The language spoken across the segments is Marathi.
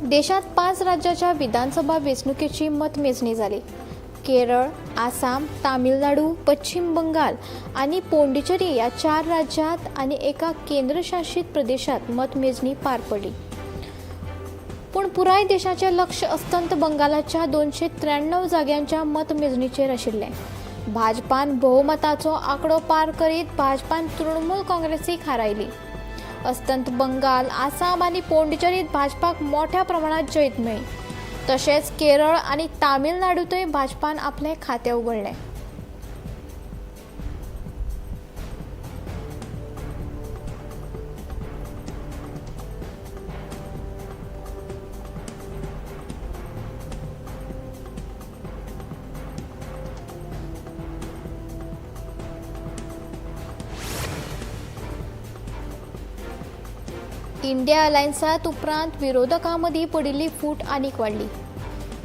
देशात 5 राज्याच्या विधानसभा वेंचणुकेची मतमेजणी झाली. केरळ, आसाम, तामिळनाडू, पश्चिम बंगाल आणि पोंडिचेरी या 4 राज्यात आणि एका केंद्रशासित प्रदेशात मतमेजणी पार पडली. पण पुराय देशाचे लक्ष अस्तंत बंगालाच्या 293 जाग्यांच्या मतमेजणीचेर आशिल्ले. भाजपान बहुमताचो आंकडो पार करीत भाजपान तृणमूल काँग्रेसीक हारायली. अस्तंत बंगाल, आसाम आणि पोंडिचेरीत भाजपाक मोठ्या प्रमाणात जैत मेळ्ळी. तशेंच केरळ आणि तामिळनाडूतय भाजपान आपले खाते उघडले. इंडिया अलायन्सात उपरांत विरोधकांमदीं पडिल्ली फूट आनीक वाडली.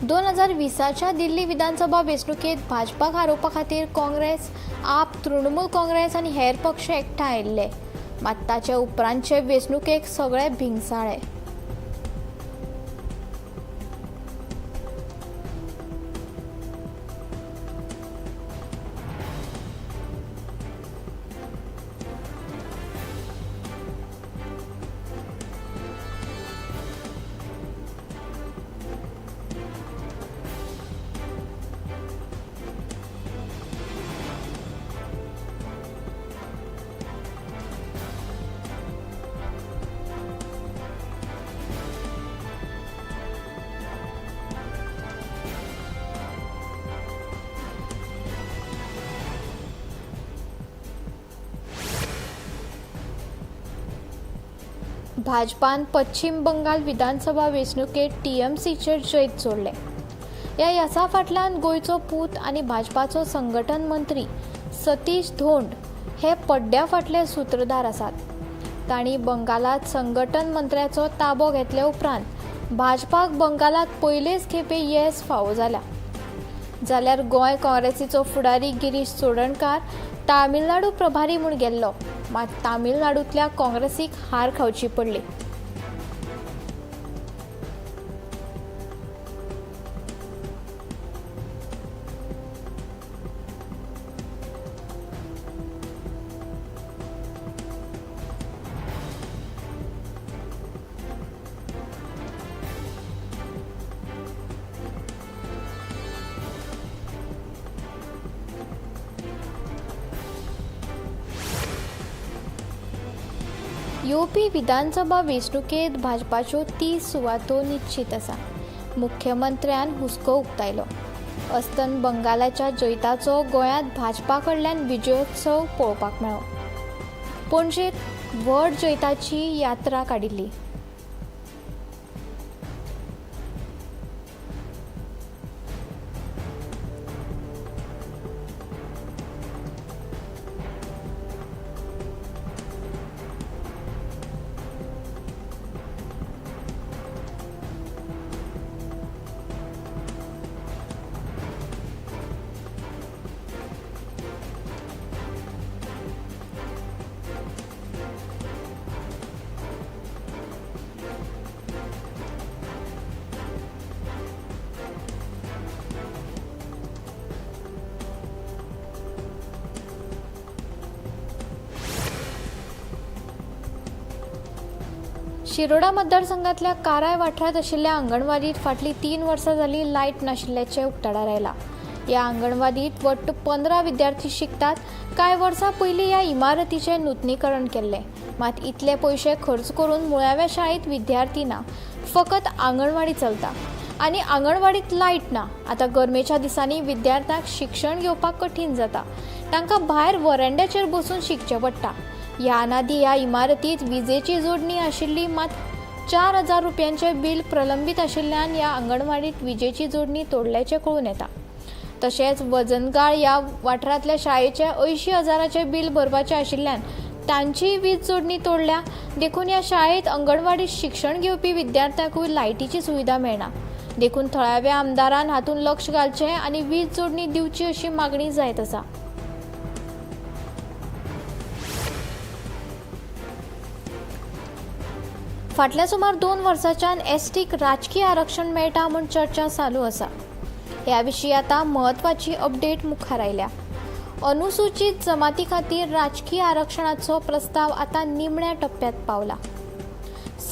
2020च्या दिल्ली विधानसभा वेंचणुकेत भाजपाक हारोवपा खातीर काँग्रेस, आप, तृणमूल काँग्रेस आनी हेर पक्ष एकठांय आयिल्ले. मात ताचे उपरांतचे वेंचणुकेक सगळे भिंगसाळे. भाजपान पश्चिम बंगाल विधानसभा वेंचणुकेत टीएमसीचेर जैत जोडले. ह्या यसा फाटल्यान गोंयचो पूत आनी भाजपाचो संघटन मंत्री सतीश धोंड हे पड्ड्या फाटले सूत्रधार आसात. तांणी बंगालात संघटन मंत्र्याचो ताबो घेतले उपरांत भाजपाक बंगालात पयलेच खेपे येस फावो जाल्या. जाल्यार गोंय काँग्रेसीचो फुडारी गिरीश चोडणकार तामिळनाडू प्रभारी म्हूण गेल्लो, मात तामिळनाडूंतल्या काँग्रेसीक हार खावची पडली. येवपी विधानसभा वेंचणुकेत भाजपाच्यो 30 सुवातो निश्चित आसा. मुख्यमंत्र्यान हुस्को उक्तायलो. अस्तंत बंगालाच्या जैताचो गोंयांत भाजपा कडल्यान विजयोत्सव पळोवपाक मेळ्ळो. पणजेंत व्हड जैताची यात्रा काडिल्ली. शिरोडा मतदारसंघातल्या काराय वाठारात आशिल्ल्या अंगणवाडीत फाटलीं 3 वर्सां जालीं लायट नाशिल्ल्याचें उक्ताडार आयलां. ह्या अंगणवाडीत वट्ट 15 विद्यार्थी शिकतात. कांय वर्सां पयलीं ह्या इमारतीचें नूतनीकरण केल्लें, मात इतले पयशे खर्च करून मुळाव्या शाळेंत विद्यार्थी ना, फकत आंगणवाडी चलता. आनी आंगणवाडीत लायट ना. आतां गरमेच्या दिसांनी विद्यार्थ्यांक शिक्षण घेवपाक कठीण जाता. तांकां भायर वरांड्याचेर बसून शिकचें पडटा. ह्या नादी ह्या इमारतीत विजेची जोडणी आशिल्ली, मात 4,000 रुपयांचें बिल प्रलंबीत आशिल्ल्यान ह्या अंगणवाडीत विजेची जोडणी तोडल्याचें कळून येता. तशेंच वजनगाळ ह्या वाठारांतल्या शाळेचें 80,000चें बिल भरपाचें आशिल्ल्यान तांचीय वीज जोडणी तोडल्या. देखून ह्या शाळेंत अंगणवाडीत शिक्षण घेवपी विद्यार्थ्यांकूय लायटीची सुविधा मेळना. देखून थळाव्या आमदारान हातूंत लक्ष घालचें आनी वीज जोडणी दिवची अशी मागणी जायत आसा. फाटल्या सुमार 2 वर्सांच्यान एसटीक राजकीय आरक्षण मेळटा म्हूण चर्चा चालू आसा। ह्या विशीं आतां म्हत्वाची अपडेट मुखार आयल्या। अनुसूचित जमाती खातीर राजकीय आरक्षणाचो प्रस्ताव आतां निमण्या टप्प्यात पावला।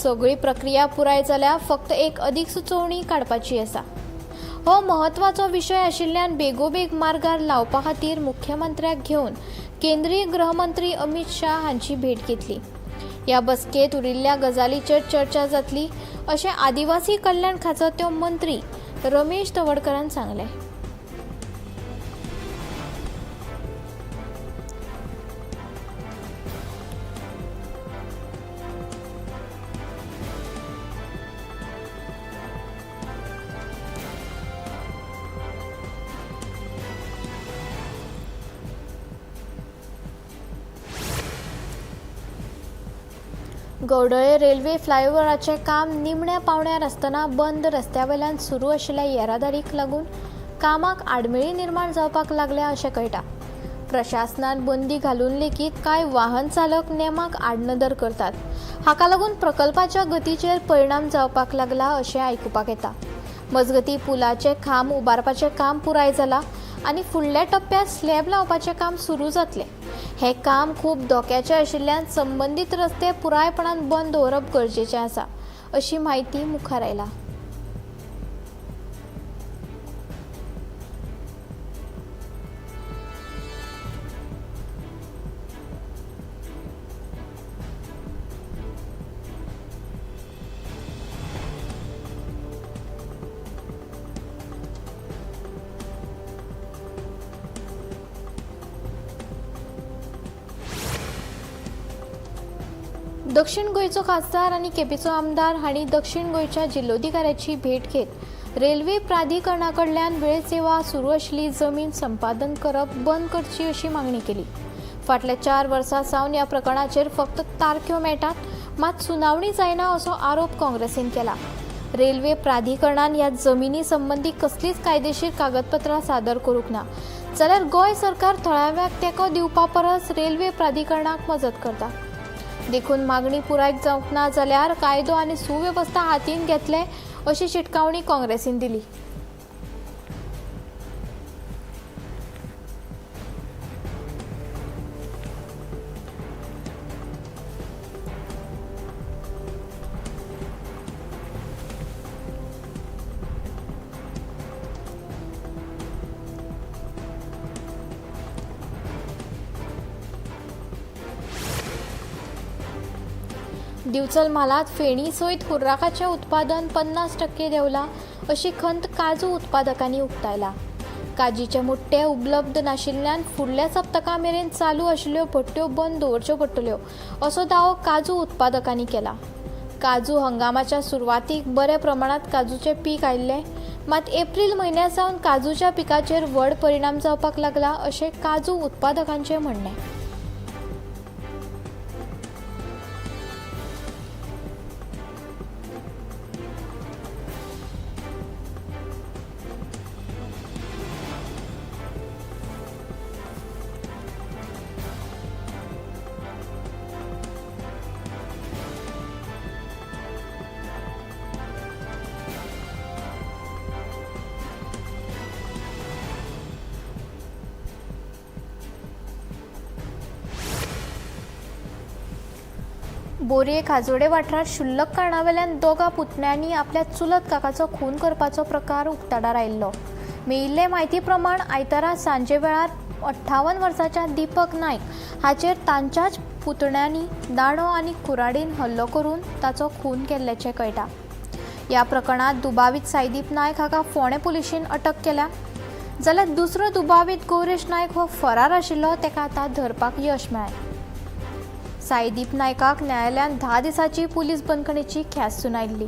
सगळी प्रक्रिया पुराय जाल्यार फक्त एक अधिसुचोवणी काडपाची आसा। हो महत्वाचो विशय आशिल्ल्यान बेगोबेग मार्गार लावपा खातीर मुख्यमंत्र्याक घेवन केंद्रीय गृहमंत्री अमित शाह हांची भेट घेतली। ह्या बसकेत उरिल्ल्या गजालीचेर चर्चा जातली अशें आदिवासी कल्याण खात्याचो मंत्री रमेश तवडकरान सांगलें। गवडळे रेल्वे फ्लायओव्हराचें काम निमण्या पावण्यार आसतना बंद रस्त्यावेल्यान सुरू आशिल्ल्या येरादारीक लागून कामाक आडमेळी निर्माण जावपाक लागल्या अशें कळटा। प्रशासनान बंदी घालून लेगीत कांय वाहन चालक नेमाक आडनदर करतात। हाका लागून प्रकल्पाच्या गतीचेर परिणाम जावपाक लागला अशें आयकुपाक येता। मजगतीं पुलाचे खांब उबारपाचें काम पुराय जालां आनी फुडल्या टप्प्यात स्लॅब लावपाचें काम सुरू जातलें। हे काम खूब धोक्याचें आशिल्ल्यान संबंदीत रस्ते पुरायपणान बंद दवरप गरजेचें आसा अशी माहिती मुखार आयला। दक्षिण गोंयचो खासदार आनी केपेंचो आमदार हांणी दक्षिण गोंयच्या जिल्लोधिकाऱ्याची भेट घेत रेल्वे प्राधिकरणा कडल्यान वेळ सेवा सुरू आशिल्ली जमीन संपादन करप बंद करची अशी मागणी केली। फाटल्या 4 वर्सां सावन ह्या प्रकरणाचेर फक्त तारख्यो मेळटात, मात सुनावणी जायना असो आरोप काँग्रेसीन केला। रेल्वे प्राधिकरणान ह्या जमिनी संबंधी कसलीच कायदेशीर कागदपत्रां सादर करूंक ना जाल्यार गोंय सरकार थळाव्याक तेंको दिवपा परस रेल्वे प्राधिकरणाक मजत करता। देखून मागणी पुराय जावंक ना जाल्यार कायदो आनी सुवेवस्था हातीन घेतले अशी शिटकावणी काँग्रेसीन दिली। दिवचल म्हालात फेणी सयत हुर्राकाचें उत्पादन 50% देंवलां अशी खंत काजू उत्पादकांनी उक्तायला। काजीचे मुट्टे उपलब्ध नाशिल्ल्यान फुडल्या सप्तका मेरेन चालू आशिल्ल्यो भट्ट्यो बंद दवरच्यो पडटल्यो असो दावो काजू उत्पादकांनी केला। काजू हंगामाच्या सुरवातीक बऱ्या प्रमाणात काजूचे पीक आयिल्लें, मात एप्रिल म्हयन्या सावन काजूच्या पिकाचेर व्हड परिणाम जावपाक लागला अशें काजू उत्पादकांचें म्हणणें। बोरये खाजोडे वाठारात शुल्लक कारणावेल्यान दोगा पुतण्यांनी आपल्या चुलत काकाचो खून करपाचो प्रकार उक्ताडार आयिल्लो। मेळिल्ले म्हायती प्रमाण आयतारा सांजे वेळार 58 वर्साच्या दीपक नायक हाचेर तांच्याच पुतण्यांनी दांडो आनी कुऱ्हाडीन हल्लो करून ताचो खून केल्ल्याचें कळटा। ह्या प्रकरणात दुबावीत साईदीप नायक हाका फोंडे पुलिशेन अटक केल्या, जाल्यार दुसरो दुबावीत गौरेश नायक हो फरार आशिल्लो तेका आतां धरपाक यश मेळ्ळें। साईदीप नायकाक न्यायालयान 10 दिसांची पुलीस बंदखणीची ख्यास्त सुनायल्ली।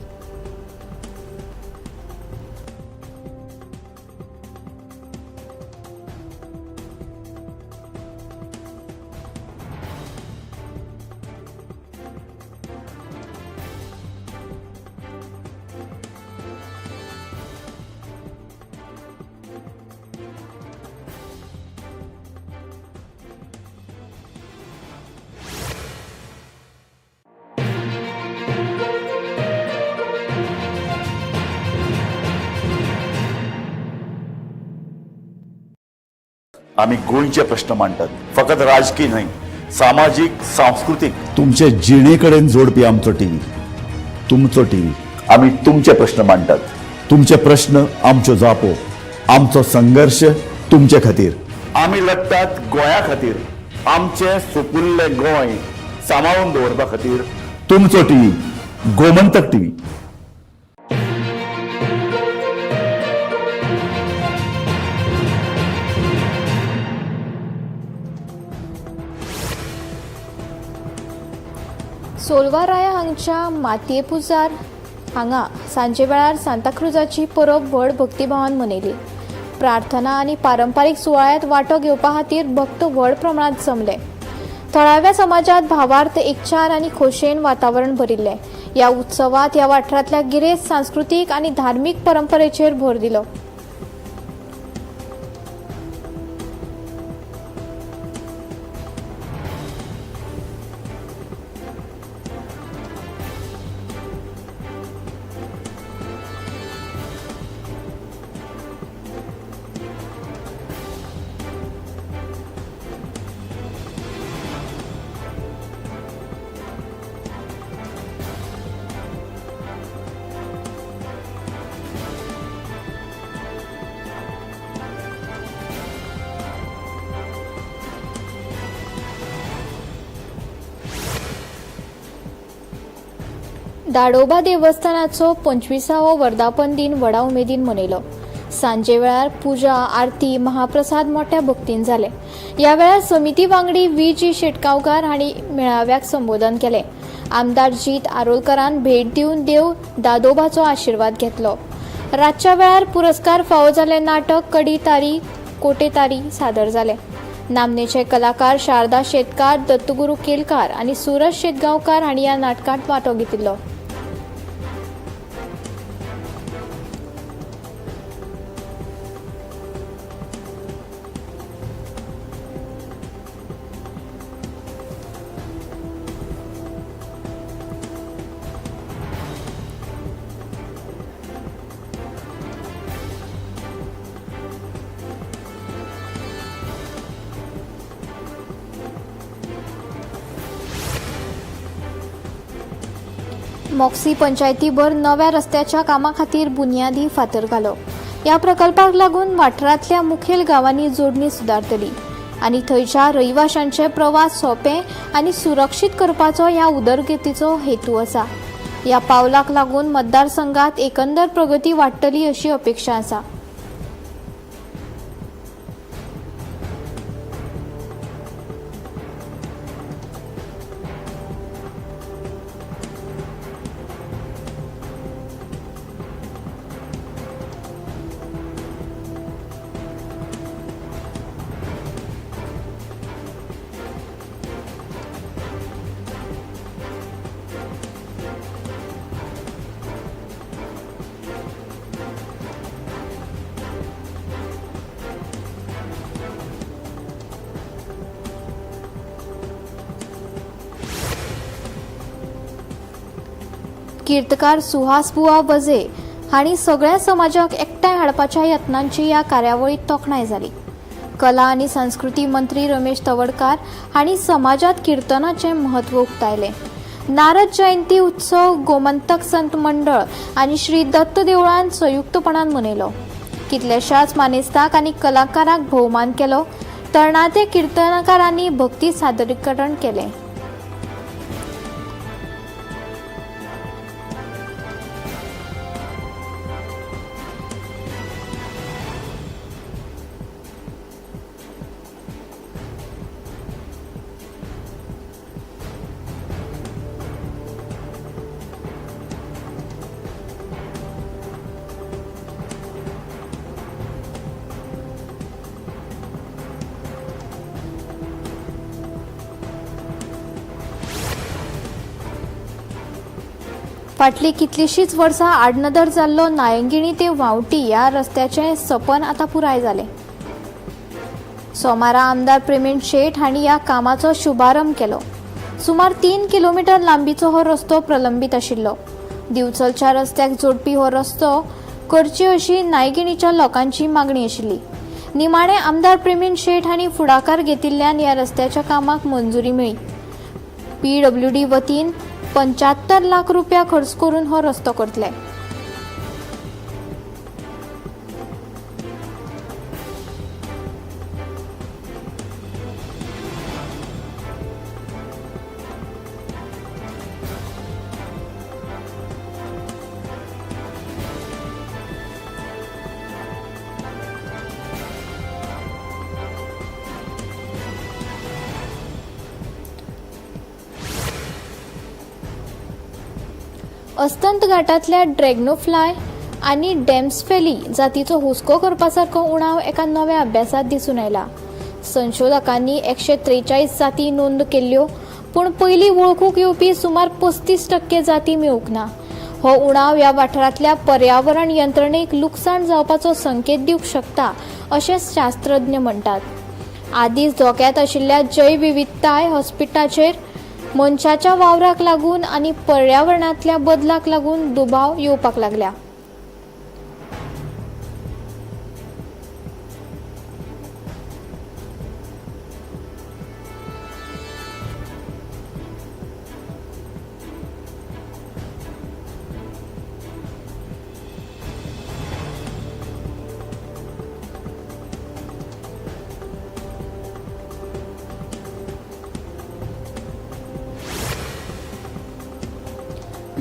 आम्ही गोंयचे प्रश्न मांडटात, फकत राजकीय न्हय, सामाजीक सांस्कृतिक. तुमचे जिणेकडेन जोडपी आमचो टीव्ही, तुमचो टीव्ही. आम्ही तुमचे प्रश्न मांडटात. तुमचे प्रश्न आमच्यो जापो, आमचो संघर्ष तुमचे खातीर. आम्ही लढटात गोंया खातीर, आमचे सुपुल्ले गोंय सांबाळून दवरपा खातीर. तुमचो टीव्ही, गोमंतक टीव्ही. सोलवाराया हांगच्या मातये पुजार हांगा सांजे वेळार सांताक्रुजाची परब व्हड भक्तिभावान मनयली. प्रार्थना आनी पारंपारीक सुवाळ्यात वांटो घेवपा खातीर भक्त व्हड प्रमाणात जमले. थळाव्या समाजात भावार्थ, एकचार आनी खोशयेन वातावरण भरिल्ले. ह्या उत्सवात ह्या वाठारांतल्या गिरेस्त सांस्कृतीक आनी धार्मीक परंपरेचेर भर दिलो. दाडोबा देवस्थानाचो 25वो वर्धापन दिन व्हडा उमेदीन मनयलो. सांजे वेळार पुजा, आरती, महाप्रसाद मोठ्या भक्तीन जाले. ह्या वेळार समिती वांगडी व्ही.जी. शेटगांवकार हांणी मेळाव्याक संबोधन केले. आमदार जीत आरोलकरान भेट दिवन देव दादोबाचो आशिर्वाद घेतलो. रातच्या वेळार पुरस्कार फावो जाल्ले नाटक कडी तारी कोटे तारी सादर जाले. नामनेचे कलाकार शारदा शेतकार, दत्तगुरू केलकार आनी सूरज शेटगांवकार हांणी ह्या नाटकांत वांटो घेतिल्लो. मोक्सी पंचायतीभर नव्या रस्त्याच्या कामा खातीर बुनयादी फातर घालो. ह्या प्रकल्पाक लागून वाठारांतल्या मुखेल गांवांनी जोडणी सुदारतली आनी थंयच्या रहिवाशांचे प्रवास सोंपे आनी सुरक्षीत करपाचो ह्या उदरगतीचो हेतू आसा. ह्या पावलाक लागून मतदारसंघात एकंदर प्रगती वाडटली अशी अपेक्षा आसा. कीर्तकार सुहास बुवा वजे हांणी सगळ्या समाजाक एकठांय हाडपाच्या यत्नांची ह्या कार्यावळीत तोखणाय जाली. कला आनी संस्कृती मंत्री रमेश तवडकार हांणी समाजात कीर्तनाचें म्हत्व उक्तायलें. नारद जयंती उत्सव गोमंतक संत मंडळ आनी श्री दत्त देवळान संयुक्तपणान मनयलो. कितल्याशाच मानेस्ताक आनी कलाकारांक भोवमान केलो. तरणाटे कीर्तनकारांनी भक्ती सादरीकरण केलें. फाटली कितलीशीच वर्सां आडनदर जाल्लो नायंगिणी ते वावटी ह्या रस्त्याचें सपन आतां पुराय जालें. सोमारा आमदार प्रेमीण शेट हांणी ह्या कामाचो शुभारंभ केलो. सुमार 3 किलोमीटर लांबीचो हो रस्तो प्रलंबीत आशिल्लो. दिवचलच्या रस्त्याक जोडपी हो रस्तो करची अशी नायगिणीच्या लोकांची मागणी आशिल्ली. निमाणे आमदार प्रवीण शेठ हांणी फुडाकार घेतिल्ल्यान ह्या रस्त्याच्या कामाक मंजुरी मेळ्ळी. PWD वतीन 75 लाख रुपया खर्च करून हो रस्तो करतले. अस्तंत घाटांतल्या ड्रॅगनोफ्लाय आनी डॅम्सफेली जातीचो हुस्को करपासारको उणाव एका नव्या अभ्यासात दिसून आयला. संशोधकांनी 143 जाती नोंद केल्ल्यो, पूण पयलीं वळखूंक येवपी सुमार 35% जाती मेळूंक ना. हो उणाव ह्या वाठारांतल्या पर्यावरण यंत्रणेक लुकसाण जावपाचो संकेत दिवंक शकता अशें शास्त्रज्ञ म्हणटात. आदींच धोक्यांत आशिल्ल्या जैवविविधताय हॉस्पिटाचेर मनशाच्या वावराक लागून आनी पर्यावरणांतल्या बदलाक लागून दुबाव येवपाक लागल्या.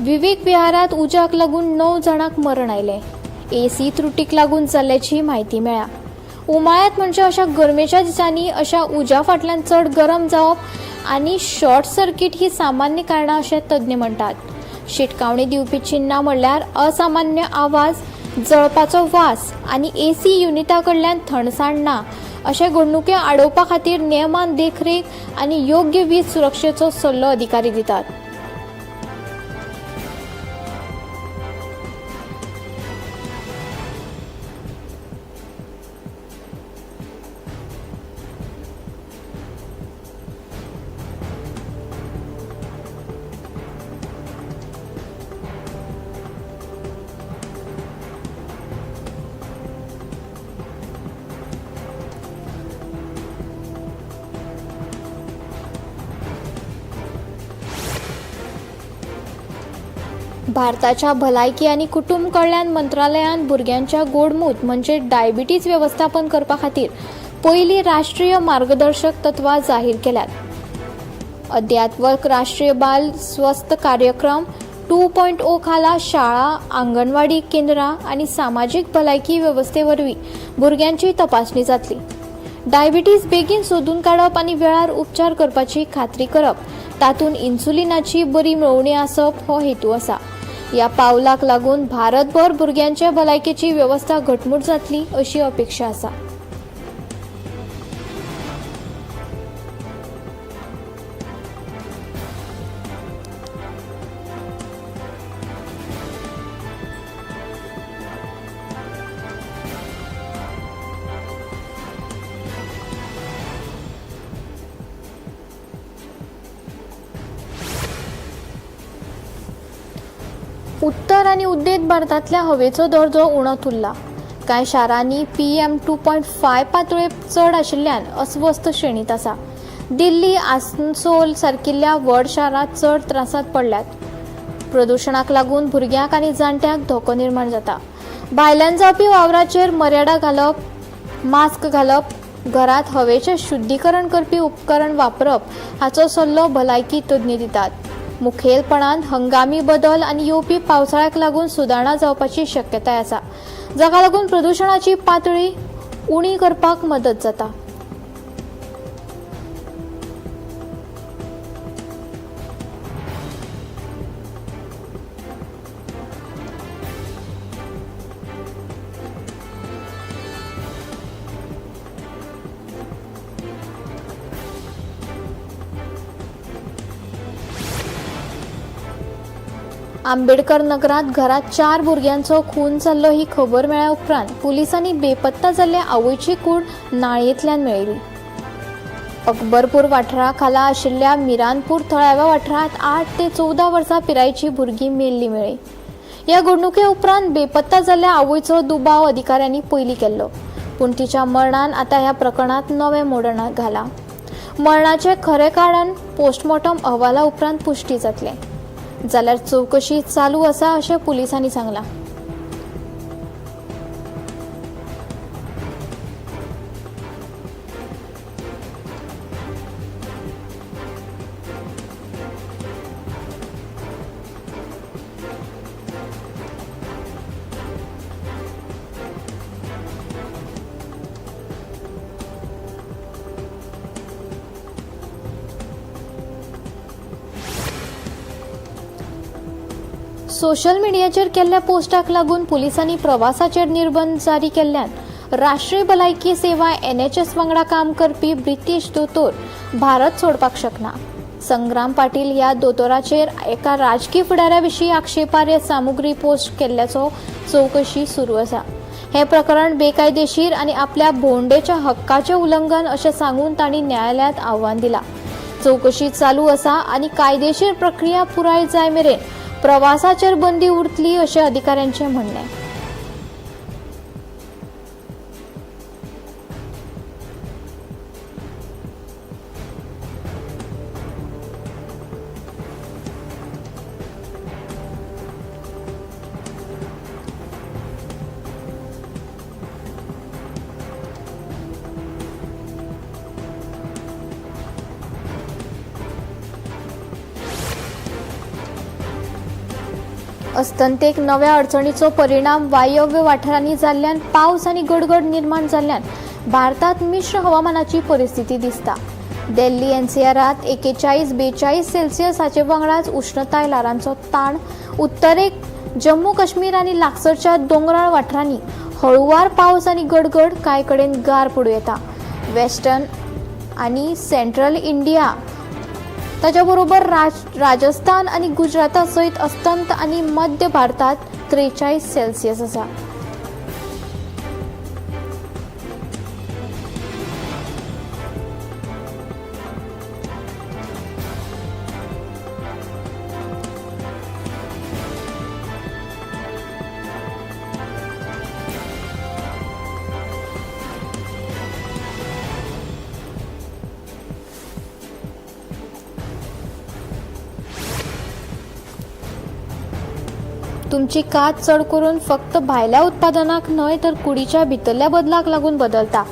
विवेक विहारात उज्याक लागून 9 जाणांक मरण आयले. AC त्रुटीक लागून जाल्ल्याची म्हायती मेळ्ळ्या. उमाळ्यात म्हणजे अशा गरमेच्या दिसांनी अशा उज्या फाटल्यान चड गरम जावप आनी शॉर्ट सर्किट ही सामान्य कारणां अशें तज्ञ म्हणटात. शिटकावणी दिवपी चिन्हां म्हणल्यार असामान्य आवाज, जळपाचो वास आनी AC युनिटा कडल्यान थंडसाण ना अशे घडणुके आडोवपा खातीर नेमान देखरेख आनी योग्य वीज सुरक्षेचो सल्लो अधिकारी दितात. भारताच्या भलायकी आनी कुटुंब कल्याण मंत्रालयान भुरग्यांच्या गोडमूत म्हणजे डायबिटीज व्यवस्थापन करपा खातीर पयली राष्ट्रीय मार्गदर्शक तत्वां जाहीर केल्यात. अध्यात्मक राष्ट्रीय बाल स्वस्थ कार्यक्रम 2.0 खाला शाळा, आंगणवाडी केंद्रां आनी सामाजीक भलायकी वेवस्थेवरवीं भुरग्यांची तपासणी जातली. डायबिटीज बेगीन सोदून काडप आनी वेळार उपचार करपाची खात्री करप, तातूंत इन्सुलिनाची बरी मेळवणी आसप हो हेतू आसा. ह्या पावलाक लागून भारतभर भुरग्यांच्या भलायकेची वेवस्था घटमूट जातली अशी अपेक्षा आसा. उत्तर आनी उदेंत भारतांतल्या हवेचो दर्जो उणो उरला. कांय शारांनी PM 2.5 पातळी चड आशिल्ल्यान अस्वस्थ श्रेणीत आसा. दिल्ली, आसनसोल सारकिल्ल्या व्हड शारांत चड त्रासांत पडल्यात. प्रदूषणाक लागून भुरग्यांक आनी जाणट्यांक धोको निर्माण जाता. भायल्यान जावपी वावराचेर मर्यादा घालप, मास्क घालप, घरांत हवेचें शुद्धीकरण करपी उपकरण वापरप हाचो सल्लो भलायकी तज्ञ दितात. मुखेलपणान हंगामी बदल आनी येवपी पावसाळ्याक लागून सुदारणा जावपाची शक्यताय आसा, जाका लागून प्रदूषणाची पातळी उणी करपाक मदत जाता. आंबेडकर नगरात घरात 4 भुरग्यांचो खून जाल्लो ही खबर मेळ्ळ्या उपरांत पुलिसांनी बेपत्ता जाल्ल्या आवयची कूड नाळयेंतल्यान मेळयली. अकबरपूर वाठारा खाला आशिल्ल्या मिरानपूर थळाव्या वाठारांत 8 ते 14 वर्सां पिरायेची भुरगीं मेल्ली मेळ्ळी. ह्या घडणुके उपरांत बेपत्ता जाल्ल्या आवयचो दुबाव अधिकाऱ्यांनी पयलीं केल्लो. पूण तिच्या मरणान आता ह्या प्रकरणात नवे मोडण घाला. मरणाचे खरे कारण पोस्टमॉर्टम अहवाला उपरांत पुष्टी जातले, जाल्यार चवकशी चालू आसा अशें पुलिसांनी सांगलां. सोशल मिडियाचेर केल्ल्या पोस्टाक लागून पुलिसांनी प्रवासाचेर निर्बंध जारी केल्ल्यान राष्ट्रीय भलायकी सेवा NHS वांगडा काम करपी ब्रिटीश दोतोर भारत सोडपाक शकना. संग्राम पाटील ह्या दोतोराचेर एका राजकीय फुडाऱ्या विशीं आक्षेपार्ह सामुग्री पोस्ट केल्ल्याचो चवकशी सुरू आसा. हे प्रकरण बेकायदेशीर आनी आपल्या भोंवडेच्या हक्काचें उल्लंघन अशें सांगून तांणी न्यायालयांत आव्हान दिलां. चवकशी चालू आसा आनी कायदेशीर प्रक्रिया पुराय जाय मेरेन प्रवासाचेर बंदी उरतली अशें अधिकाऱ्यांचें म्हणणें. अस्तंतेक नव्या अडचणीचो परिणाम वायव्य वाठारांनी जाल्ल्यान पावस आनी गडगड निर्माण जाल्ल्यान भारतात मिश्र हवामानाची परिस्थिती दिसता. दिल्ली NCRांत 41-42 सेल्सियस हाचे वांगडाच उश्णताय ल्हारांचो ताण, उत्तरेक जम्मू काश्मीर आनी लागसरच्या दोंगराळ वाठारांनी हळुवार पावस आनी गडगड, कांय कडेन गार पडूं येता. वेस्टर्न आनी सेंट्रल इंडिया ताच्या बरोबर राजस्थान आनी गुजराता सयत अस्तंत आनी मध्य भारतात 43 सेल्सियस आसा. तुमची कात चड करून फक्त भायल्या उत्पादनाक न्हय तर कुडीच्या भितरल्या बदलाक लागून बदलता.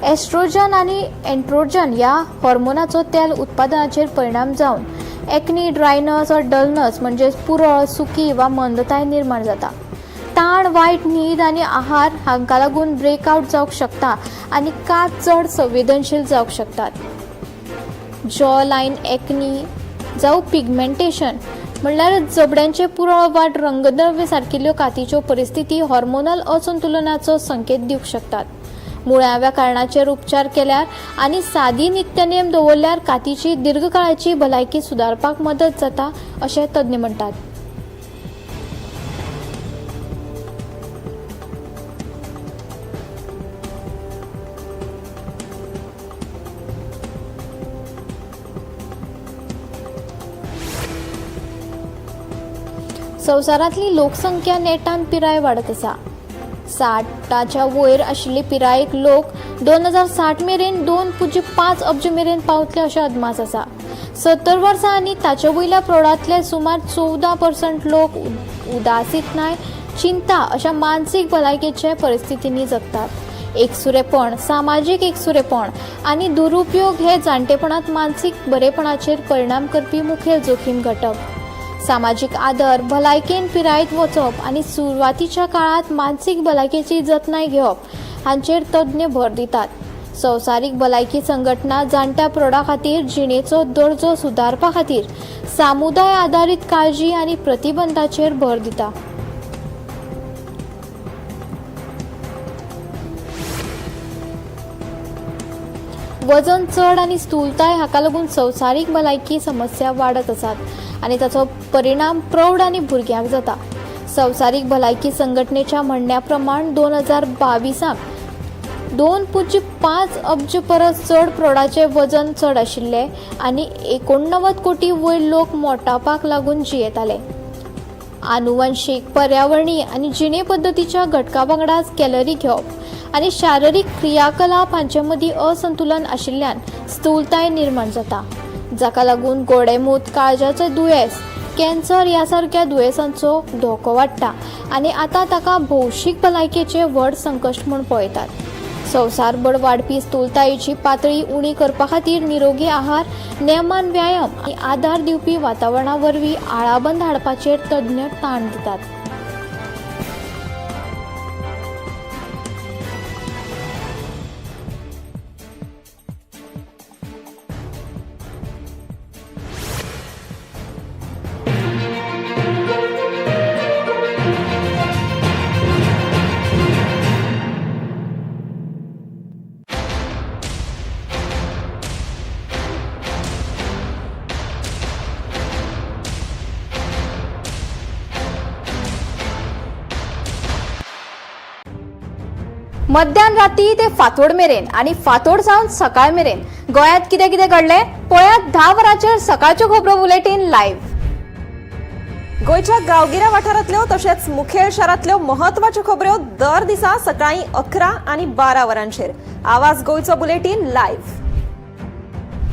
एस्ट्रोजन आनी एंड्रोजन ह्या हॉर्मोनाचो तेल उत्पादनाचेर परिणाम जावन एक्नी, ड्रायनस वा डलनस म्हणजे पुरळ, सुकी वा मंदताय निर्माण जाता. ताण, वायट न्हीद आनी आहार हांकां लागून ब्रेकआउट जावंक शकता आनी कात चड संवेदनशील जावंक शकतात. जॉ लायन एक्नी जावं पिगमेंटेशन म्हणल्यार जबड्यांचे पुरळ वा रंगद्रव्य सारकिल्ल्यो कातीच्यो परिस्थिती हॉर्मोनल असंतुलनाचो संकेत दिवंक शकतात. मुळाव्या कारणाचेर उपचार केल्यार आनी सादी नित्यनेम दवरल्यार कातीची दीर्घकाळाची भलायकी सुदारपाक मदत जाता अशें तज्ञ म्हणटात. संवसारांतली लोकसंख्या नेटान पिराय वाडत आसा. 60च्या वयर आशिल्ली पिरायेक लोक 2060 मेरेन 2.5 अब्ज मेरेन पावतले अशें अदमास आसा. 70 वर्सां आनी ताचे वयल्या प्रौढांतले सुमार 14% लोक उदासीतनाय, चिंता अशा मानसीक भलायकेचे परिस्थितींनी जगतात. एकसुरेपण, सामाजीक एकसुरेपण आनी दुरुपयोग हे जाणटेपणांत मानसीक बरेपणाचेर परिणाम करपी मुखेल जोखीम घटक. सामाजीक आदर, भलायकेन पिरायेंत वचप आनी सुरवातीच्या काळात मानसीक भलायकेची जतनाय घेवप हांचेर तज्ञ भर दितात. संवसारीक भलायकी संघटना जाणट्या प्रौढां खातीर जिणेचो दर्जो सुदारपा खातीर समुदाय आदारीत काळजी आनी प्रतिबंधाचेर भर दिता. वजन चड आनी स्थूलताय हाका लागून संवसारीक भलायकी समस्या वाडत आसात आनी ताचो परिणाम प्रौढ आनी भुरग्यांक जाता. संवसारीक भलायकी संघटनेच्या म्हणण्या प्रमाण 2022 2.5 अब्ज परस चड प्रौढांचे वजन चड आशिल्ले आनी 89 कोटी वयर लोक मोटापाक लागून जियेताले. आनुवंशीक, पर्यावरणीय आनी जिणे पद्दतीच्या घटकां वांगडाच कॅलरी घेवप आनी शारिरीक क्रियाकलाप हांचे मदीं असंतुलन आशिल्ल्यान स्थूलताय निर्माण जाता, जाका लागून गोडेमूत, काळजाचें दुयेंस, कॅन्सर ह्या सारक्या दुयेंसांचो धोको वाडटा आनी आतां ताका भौशीक भलायकेचें व्हड संकश्ट म्हूण पळयतात. संवसारभर वाडपी स्थूलतायेची पातळी उणी करपा खातीर निरोगी आहार, नेमान व्यायाम आनी आदार दिवपी वातावरणा वरवीं आळाबंद हाडपाचेर तज्ञ ताण दितात. मध्यान राती ते फातोड मेरेन आनी फातोड सावन सकाळ मेरेन गोंयांत कितें कितें घडलें पळयात 10 वरांचेर सकाळच्यो खबरो बुलेटिन लायव्ह. गोयच्या गांवगिऱ्या वाठारांतल्यो तशेंच मुखेल शारांतल्यो म्हत्वाच्यो खबरो दर दिसा सकाळीं 11 आनी 12 वरांचेर. आवाज गोंयचो बुलेटिन लायव्ह.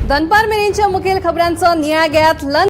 दनपार मेरेनच्या मुखेल खबरांचो नियाळ घेयात.